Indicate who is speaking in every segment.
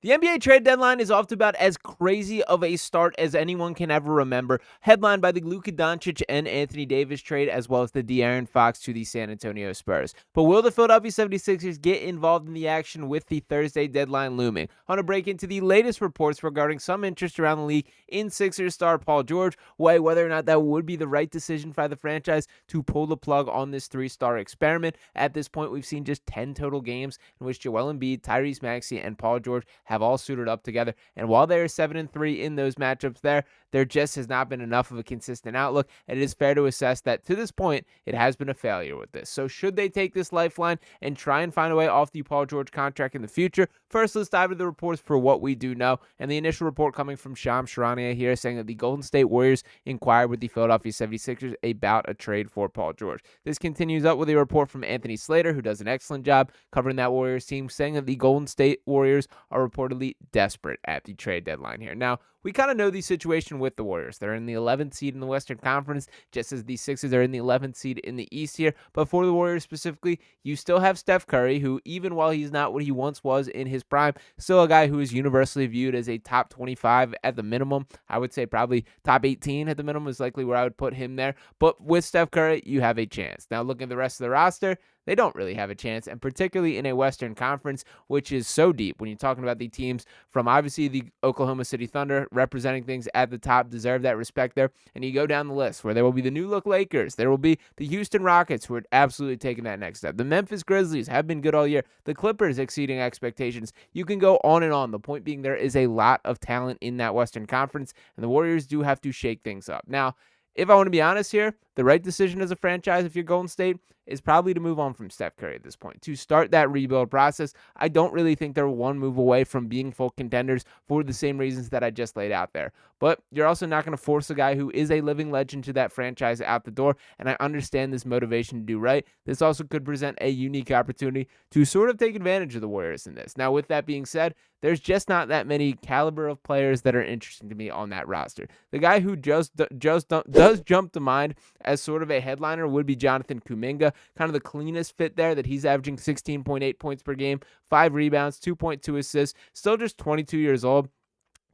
Speaker 1: The NBA trade deadline is off to about as crazy of a start as anyone can ever remember, headlined by the Luka Doncic and Anthony Davis trade, as well as the De'Aaron Fox to the San Antonio Spurs. But will the Philadelphia 76ers get involved in the action with the Thursday deadline looming? I want to break into the latest reports regarding some interest around the league in Sixers star Paul George, whether or not that would be the right decision for the franchise to pull the plug on this three-star experiment. At this point, we've seen just 10 total games in which Joel Embiid, Tyrese Maxey, and Paul George have all suited up together. And while they are 7-3 in those matchups there just has not been enough of a consistent outlook. And it is fair to assess that to this point, it has been a failure with this. So should they take this lifeline and try and find a way off the Paul George contract in the future? First, let's dive into the reports for what we do know. And the initial report coming from Shams Charania here saying that the Golden State Warriors inquired with the Philadelphia 76ers about a trade for Paul George. This continues up with a report from Anthony Slater, who does an excellent job covering that Warriors team, saying that the Golden State Warriors are reportedly desperate at the trade deadline here. Now, we kind of know the situation with the Warriors. They're in the 11th seed in the Western Conference, just as the Sixers are in the 11th seed in the East here. But for the Warriors specifically, you still have Steph Curry, who even while he's not what he once was in his prime, still a guy who is universally viewed as a top 25 at the minimum. I would say probably top 18 at the minimum is likely where I would put him there. But with Steph Curry, you have a chance. Now looking at the rest of the roster, they don't really have a chance, and particularly in a Western Conference, which is so deep. When you're talking about the teams from obviously the Oklahoma City Thunder representing things at the top, deserve that respect there, and you go down the list where there will be the new look Lakers, there will be the Houston Rockets who are absolutely taking that next step. The Memphis Grizzlies have been good all year. The Clippers exceeding expectations. You can go on and on. The point being there is a lot of talent in that Western Conference, and the Warriors do have to shake things up. Now, if I want to be honest here, the right decision as a franchise, if you're Golden State, is probably to move on from Steph Curry at this point, to start that rebuild process. I don't really think they're one move away from being full contenders for the same reasons that I just laid out there. But you're also not going to force a guy who is a living legend to that franchise out the door, and I understand this motivation to do right. This also could present a unique opportunity to sort of take advantage of the Warriors in this. Now, with that being said, there's just not that many caliber of players that are interesting to me on that roster. The guy who does jump to mind as sort of a headliner would be Jonathan Kuminga, kind of the cleanest fit there, that he's averaging 16.8 points per game, 5 rebounds, 2.2 assists, still just 22 years old.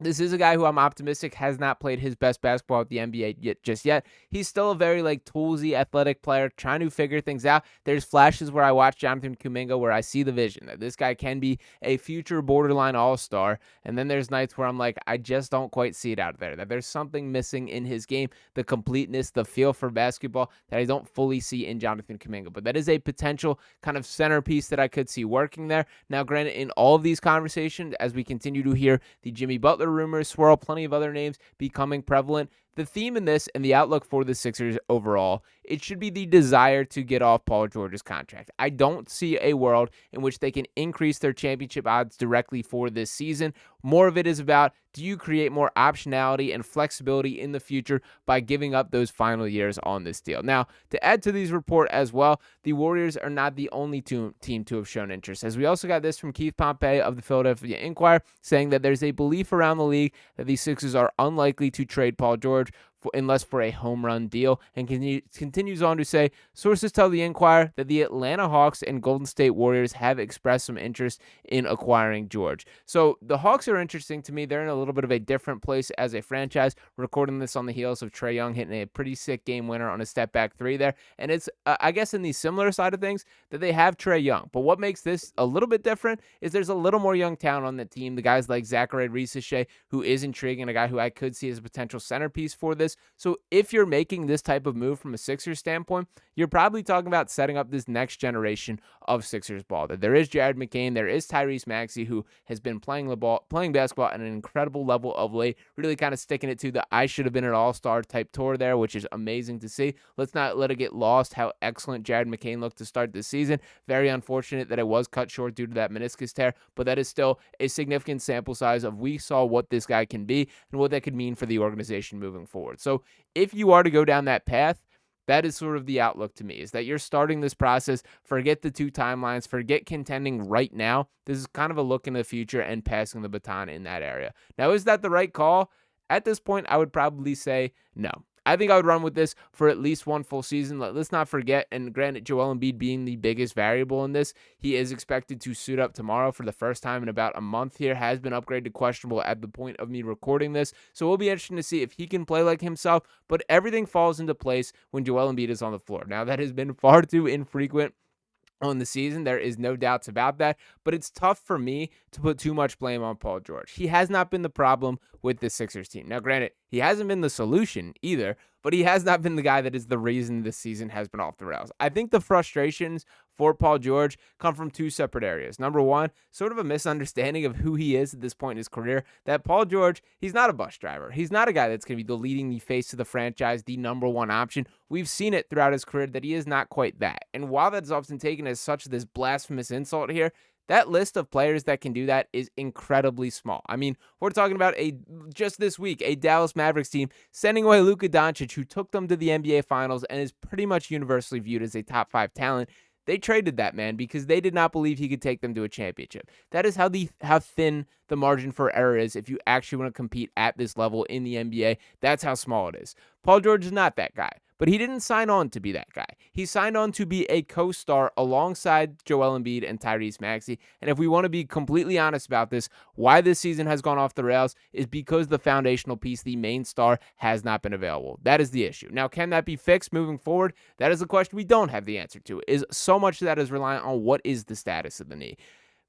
Speaker 1: This is a guy who I'm optimistic has not played his best basketball at the NBA just yet. He's still a very toolsy, athletic player trying to figure things out. There's flashes where I watch Jonathan Kuminga where I see the vision that this guy can be a future borderline all-star. And then there's nights where I'm like, I just don't quite see it out there. That there's something missing in his game, the completeness, the feel for basketball that I don't fully see in Jonathan Kuminga. But that is a potential kind of centerpiece that I could see working there. Now, granted, in all of these conversations, as we continue to hear the Jimmy Butler rumors swirl, plenty of other names becoming prevalent, the theme in this and the outlook for the Sixers overall, it should be the desire to get off Paul George's contract. I don't see a world in which they can increase their championship odds directly for this season. More of it is about, do you create more optionality and flexibility in the future by giving up those final years on this deal? Now, to add to these report as well, the Warriors are not the only team to have shown interest, as we also got this from Keith Pompey of the Philadelphia Inquirer saying that there's a belief around the league that the Sixers are unlikely to trade Paul George unless for a home run deal, and continues on to say, sources tell the Inquirer that the Atlanta Hawks and Golden State Warriors have expressed some interest in acquiring George. So the Hawks are interesting to me. They're in a little bit of a different place as a franchise, recording this on the heels of Trae Young hitting a pretty sick game winner on a step back three there. And it's, I guess, in the similar side of things that they have Trae Young. But what makes this a little bit different is there's a little more young talent on the team. The guys like Zachary Risache, who is intriguing, a guy who I could see as a potential centerpiece for this. So if you're making this type of move from a Sixers standpoint, you're probably talking about setting up this next generation of Sixers ball. That there is Jared McCain, there is Tyrese Maxey, who has been playing basketball at an incredible level of late, really kind of sticking it to the I should have been an all-star type tour there, which is amazing to see. Let's not let it get lost how excellent Jared McCain looked to start this season. Very unfortunate that it was cut short due to that meniscus tear, but that is still a significant sample size of we saw what this guy can be and what that could mean for the organization moving forward. So if you are to go down that path, that is sort of the outlook to me, is that you're starting this process. Forget the two timelines, forget contending right now. This is kind of a look in the future and passing the baton in that area. Now, is that the right call? At this point, I would probably say no. I think I would run with this for at least one full season. Let's not forget, and granted, Joel Embiid being the biggest variable in this, he is expected to suit up tomorrow for the first time in about a month here, has been upgraded to questionable at the point of me recording this. So we'll be interested to see if he can play like himself, but everything falls into place when Joel Embiid is on the floor. Now, that has been far too infrequent on the season. There is no doubts about that, but it's tough for me to put too much blame on Paul George. He has not been the problem with the Sixers team. Now, granted, he hasn't been the solution either, but he has not been the guy that is the reason this season has been off the rails. I think the frustrations for Paul George come from two separate areas. Number one, sort of a misunderstanding of who he is at this point in his career, that Paul George, he's not a bus driver. He's not a guy that's going to be the leading the face of the franchise, the number one option. We've seen it throughout his career that he is not quite that. And while that's often taken as such this blasphemous insult here, that list of players that can do that is incredibly small. I mean, we're talking about just this week, a Dallas Mavericks team sending away Luka Doncic, who took them to the NBA Finals and is pretty much universally viewed as a top 5 talent. They traded that man because they did not believe he could take them to a championship. That is how thin the margin for error is if you actually want to compete at this level in the NBA. That's how small it is. Paul George is not that guy, but he didn't sign on to be that guy. He signed on to be a co-star alongside Joel Embiid and Tyrese Maxey. And if we want to be completely honest about this, why this season has gone off the rails is because the foundational piece, the main star, has not been available. That is the issue. Now, can that be fixed moving forward? That is the question we don't have the answer to. Is so much of that is reliant on what is the status of the knee.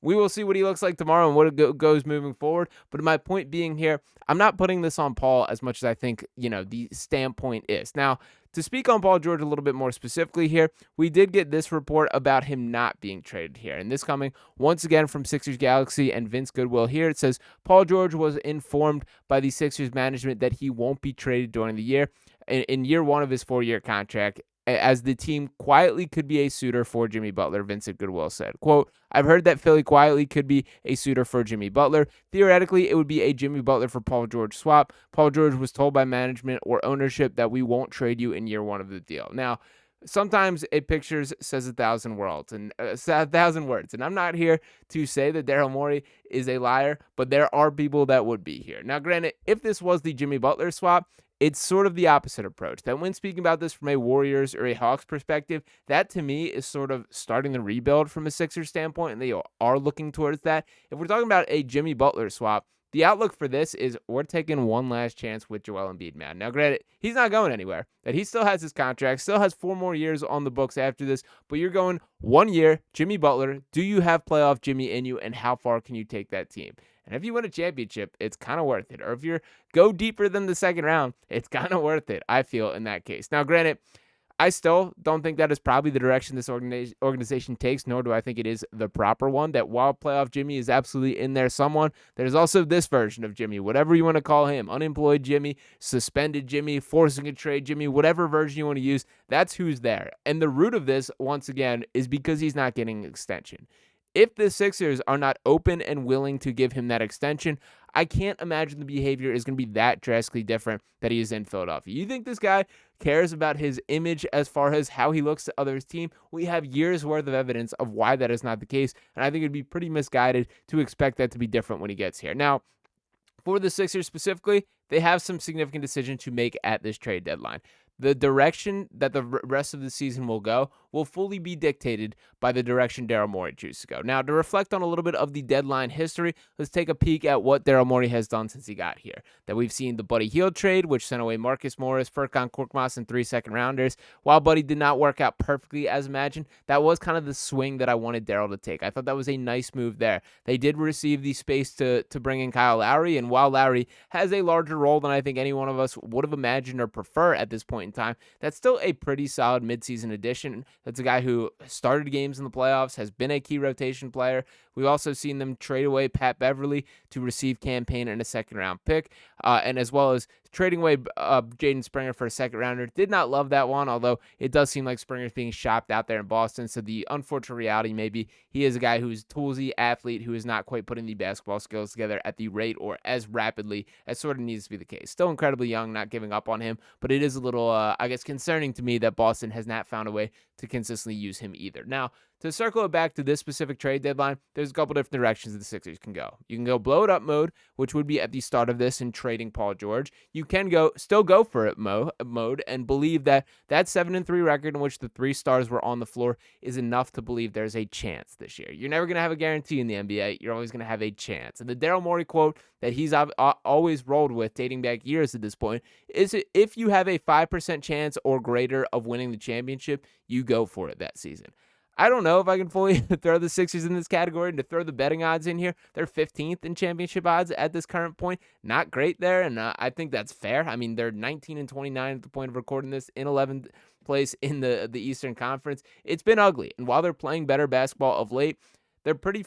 Speaker 1: We will see what he looks like tomorrow and what it goes moving forward. But my point being here, I'm not putting this on Paul as much as I think, the standpoint is. Now, to speak on Paul George a little bit more specifically here, we did get this report about him not being traded here. And this coming once again from Sixers Galaxy and Vince Goodwill here. It says, Paul George was informed by the Sixers management that he won't be traded during the year in year one of his 4-year contract, as the team quietly could be a suitor for Jimmy Butler, Vincent Goodwill said. Quote, I've heard that Philly quietly could be a suitor for Jimmy Butler. Theoretically, it would be a Jimmy Butler for Paul George swap. Paul George was told by management or ownership that we won't trade you in year one of the deal. Now, sometimes a picture says 1,000 words, and 1,000 words. And I'm not here to say that Daryl Morey is a liar, but there are people that would be here. Now, granted, if this was the Jimmy Butler swap, it's sort of the opposite approach. That when speaking about this from a Warriors or a Hawks perspective, that to me is sort of starting the rebuild from a Sixers standpoint, and they are looking towards that. If we're talking about a Jimmy Butler swap, the outlook for this is we're taking one last chance with Joel Embiid, man. Now, granted, he's not going anywhere. That he still has his contract, still has 4 more years on the books after this, but you're going 1 year, Jimmy Butler. Do you have playoff Jimmy in you, and how far can you take that team? And if you win a championship, it's kind of worth it. Or if you go deeper than the second round, it's kind of worth it, I feel, in that case. Now, granted, I still don't think that is probably the direction this organization takes, nor do I think it is the proper one. That while playoff Jimmy is absolutely in there someone, there's also this version of Jimmy, whatever you want to call him, unemployed Jimmy, suspended Jimmy, forcing a trade Jimmy, whatever version you want to use, that's who's there. And the root of this, once again, is because he's not getting an extension. If the Sixers are not open and willing to give him that extension, I can't imagine the behavior is going to be that drastically different that he is in Philadelphia. You think this guy cares about his image as far as how he looks to others' team? We have years worth of evidence of why that is not the case, and I think it'd be pretty misguided to expect that to be different when he gets here. Now, for the Sixers specifically, they have some significant decision to make at this trade deadline. The direction that the rest of the season will go will fully be dictated by the direction Daryl Morey chooses to go. Now, to reflect on a little bit of the deadline history, let's take a peek at what Daryl Morey has done since he got here. That we've seen the Buddy Hield trade, which sent away Marcus Morris, Furkan Korkmaz, and 3 second-rounders. While Buddy did not work out perfectly as imagined, that was kind of the swing that I wanted Daryl to take. I thought that was a nice move there. They did receive the space to bring in Kyle Lowry, and while Lowry has a larger role than I think any one of us would have imagined or prefer at this point in time, that's still a pretty solid midseason addition. That's a guy who started games in the playoffs, has been a key rotation player. We've also seen them trade away Pat Beverly to receive campaign and a second-round pick, and as well as trading away Jaden Springer for a second-rounder. Did not love that one, although it does seem like Springer's being shopped out there in Boston, so the unfortunate reality maybe he is a guy who's toolsy athlete who is not quite putting the basketball skills together at the rate or as rapidly as sort of needs to be the case. Still incredibly young, not giving up on him, but it is a little, concerning to me that Boston has not found a way to consistently use him either. Now, to circle it back to this specific trade deadline, there's a couple different directions the Sixers can go. You can go blow it up mode, which would be at the start of this in trading Paul George. You can still go for it mode and believe that 7-3 record in which the 3 stars were on the floor is enough to believe there's a chance this year. You're never going to have a guarantee in the NBA. You're always going to have a chance. And the Daryl Morey quote that he's always rolled with dating back years at this point is, if you have a 5% chance or greater of winning the championship, you go for it that season. I don't know if I can fully throw the Sixers in this category and to throw the betting odds in here. They're 15th in championship odds at this current point. Not great there, and I think that's fair. I mean, they're 19-29 at the point of recording this, in 11th place in the Eastern Conference. It's been ugly, and while they're playing better basketball of late, they're pretty.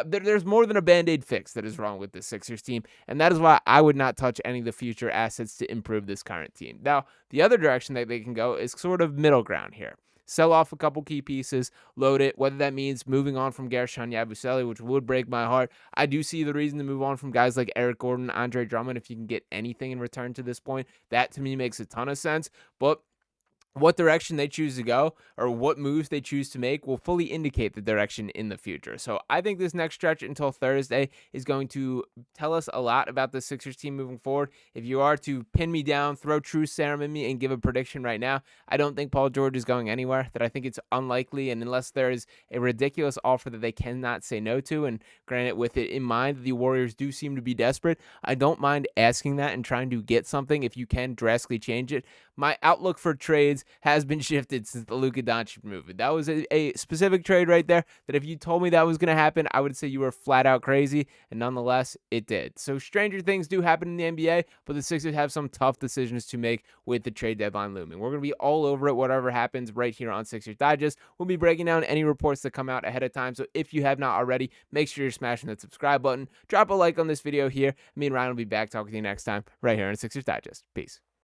Speaker 1: There's more than a Band-Aid fix that is wrong with this Sixers team, and that is why I would not touch any of the future assets to improve this current team. Now, the other direction that they can go is sort of middle ground here. Sell off a couple key pieces, load it, whether that means moving on from Gershon Yabusele, which would break my heart. I do see the reason to move on from guys like Eric Gordon, Andre Drummond, if you can get anything in return to this point. That, to me, makes a ton of sense, but what direction they choose to go or what moves they choose to make will fully indicate the direction in the future. So I think this next stretch until Thursday is going to tell us a lot about the Sixers team moving forward. If you are to pin me down, throw truth serum in me, and give a prediction right now, I don't think Paul George is going anywhere. That I think it's unlikely, and unless there is a ridiculous offer that they cannot say no to, and granted, with it in mind, the Warriors do seem to be desperate, I don't mind asking that and trying to get something if you can drastically change it. My outlook for trades has been shifted since the Luka Doncic movement. That was a specific trade right there that if you told me that was going to happen, I would say you were flat out crazy, and nonetheless, it did. So stranger things do happen in the NBA, but the Sixers have some tough decisions to make with the trade deadline looming. We're going to be all over it, whatever happens, right here on Sixers Digest. We'll be breaking down any reports that come out ahead of time, so if you have not already, make sure you're smashing that subscribe button. Drop a like on this video here. Me and Ryan will be back talking to you next time right here on Sixers Digest. Peace.